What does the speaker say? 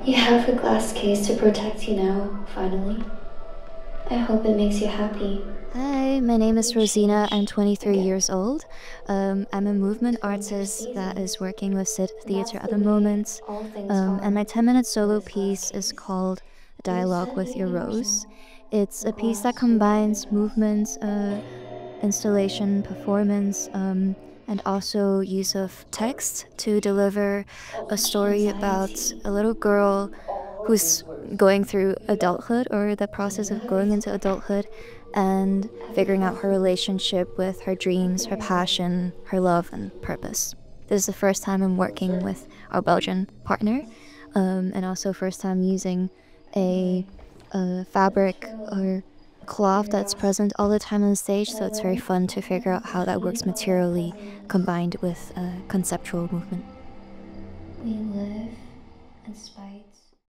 You have a glass case to protect you now, finally. I hope it makes you happy. Hi, my name is You Rosina. I'm change 23 again. years old. I'm a movement To winter artist that is seasons. working with Sid And Theatre that's at the the way moment. all things And are my 10-minute in solo this glass piece is case. called You Dialogue set with the Your Rose. emotion. It's The a piece that glass will gather combines dust. movement, installation, performance, and also use of text to deliver a story about Anxiety. a little girl All of who's these words. going through adulthood or the So process of whenever going it's into time, adulthood and at the figuring out her festival, relationship with her dreams, her prepare yourself. passion, her love, and purpose. This is the first time I'm working with our Belgian partner, and also first time using a, Anyway, a let's fabric fill up or cloth your that's glass. present all the time on stage, so That it's very way, fun to figure out how that we works know that materially present. combined with conceptual movement. We live in spite.